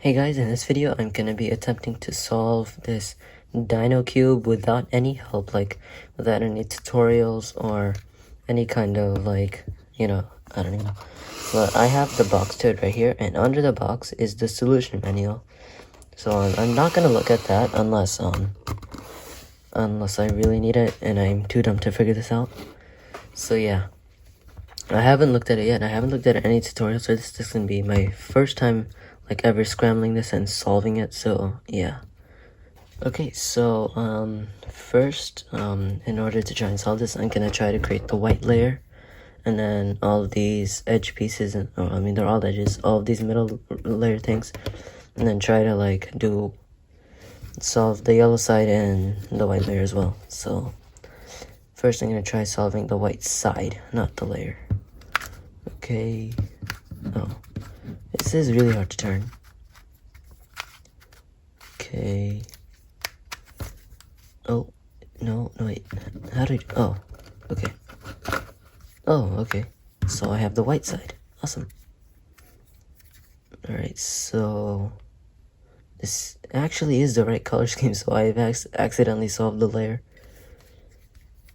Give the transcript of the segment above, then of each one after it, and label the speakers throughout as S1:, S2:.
S1: Hey guys, in this video I'm gonna be attempting to solve this Dino cube without any help, like without any tutorials or any kind of like, I don't even know. But I have the box to it right here, and under the box is the solution manual. So I'm not gonna look at that unless I really need it and I'm too dumb to figure this out. So yeah, I haven't looked at it yet. I haven't looked at any tutorials, so this is gonna be my first time like ever scrambling this and solving it. So yeah. Okay, so first, in order to try and solve this, I'm gonna try to create the white layer, and then all of these edge pieces, and they're all edges, all of these middle layer things, and then try to like solve the yellow side and the white layer as well. So first I'm gonna try solving the white side, not the layer. Okay. Oh, this is really hard to turn. Okay. Oh, no, wait. How do I... Oh, okay. Oh, okay. So I have the white side. Awesome. Alright, so... this actually is the right color scheme, so I've accidentally solved the layer.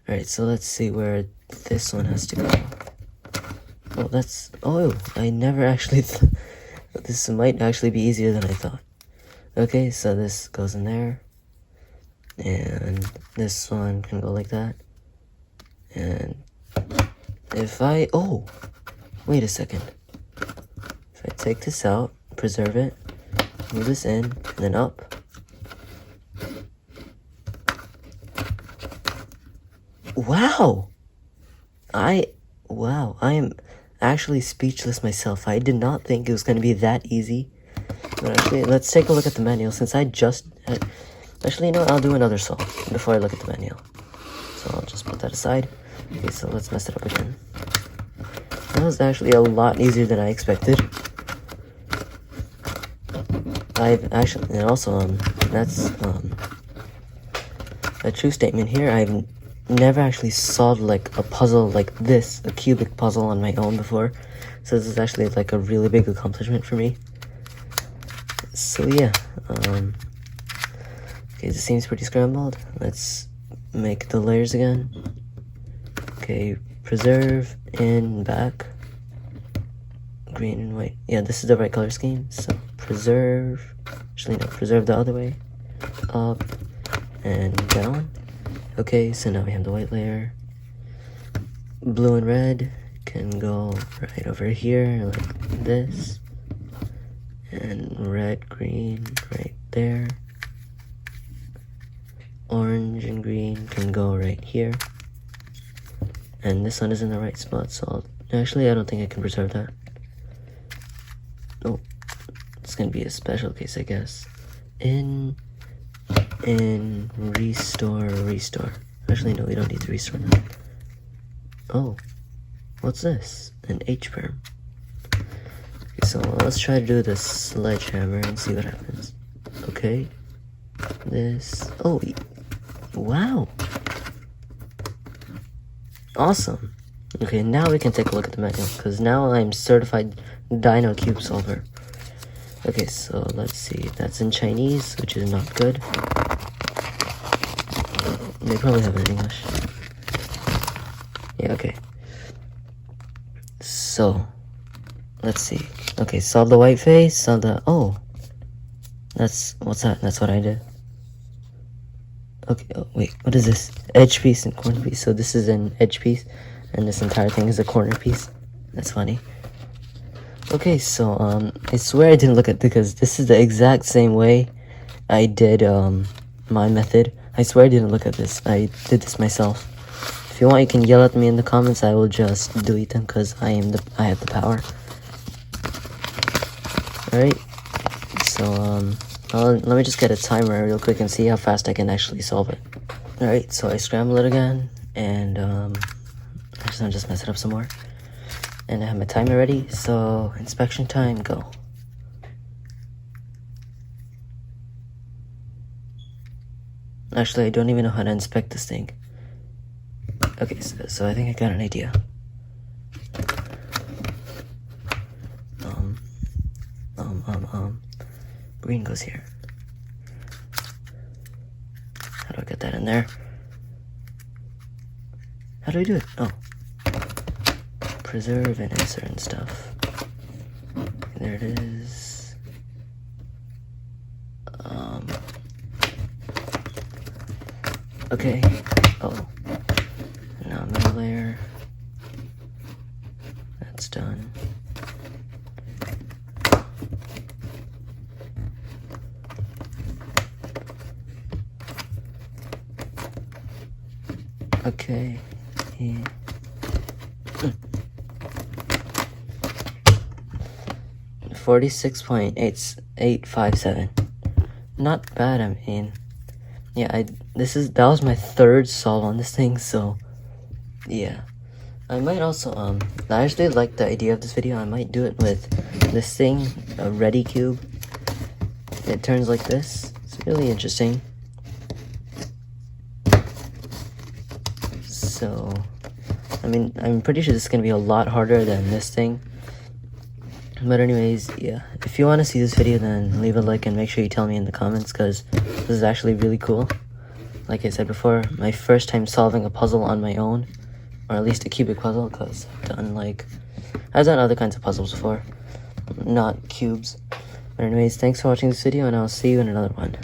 S1: Alright, so let's see where this one has to go. Oh, that's... Oh, I never actually... This might actually be easier than I thought. Okay, so this goes in there. And this one can go like that. And if I... Oh! Wait a second. If I take this out, preserve it, move this in, and then up. Wow! Wow, I am actually speechless myself. I did not think it was going to be that easy. But actually, let's take a look at the manual since I just... Actually, you know what? I'll do another solve before I look at the manual. So I'll just put that aside. Okay, so let's mess it up again. That was actually a lot easier than I expected. I've actually... And also, that's a true statement here. I've never actually solved like a puzzle like this, a cubic puzzle on my own before. So this is actually like a really big accomplishment for me. So yeah, okay, this seems pretty scrambled. Let's make the layers again. Okay, preserve in back. Green and white. Yeah, this is the right color scheme. So preserve, actually no, preserve the other way. Up and down. Okay, so now we have the white layer. Blue and red can go right over here like this. And red, green, right there. Orange and green can go right here. And this one is in the right spot, so actually I don't think I can preserve that. Oh, it's gonna be a special case, I guess. In, restore. Actually, no, we don't need to restore that. Oh, what's this? An H-perm. So let's try to do the sledgehammer and see what happens. Okay. This... Oh, wow. Awesome. Okay, now we can take a look at the manual, because now I'm certified Dino cube solver. Okay, so let's see. That's in Chinese, which is not good. They probably have it in English. Yeah, okay. So... let's see. Okay, solve the white face, solve the... Oh. What's that? That's what I did. Okay, oh, wait, what is this? Edge piece and corner piece. So this is an edge piece, and this entire thing is a corner piece. That's funny. Okay, so, I swear I didn't look at... because this is the exact same way I did, my method. I swear I didn't look at this. I did this myself. If you want, you can yell at me in the comments. I will just delete them, because I have the power. Alright, so, let me just get a timer real quick and see how fast I can actually solve it. Alright, so I scramble it again, and, I'm just mess it up some more. And I have my timer ready, so, inspection time, go. Actually, I don't even know how to inspect this thing. Okay, so I think I got an idea. green goes here. How do I get that in there? How do I do it? Oh. Preserve and insert and stuff. There it is. Okay. Oh. Now middle layer. That's done. Okay. 46.857. Not bad, I mean. Yeah, that was my third solve on this thing, so yeah. I might also I actually like the idea of this video. I might do it with this thing, a ready cube. It turns like this. It's really interesting. So I mean, I'm pretty sure this is gonna be a lot harder than this thing. But anyways, yeah, if you want to see this video, then leave a like and make sure you tell me in the comments, because this is actually really cool. Like I said before, my first time solving a puzzle on my own, or at least a cubic puzzle, because I've done other kinds of puzzles before, not cubes. But anyways, thanks for watching this video, and I'll see you in another one.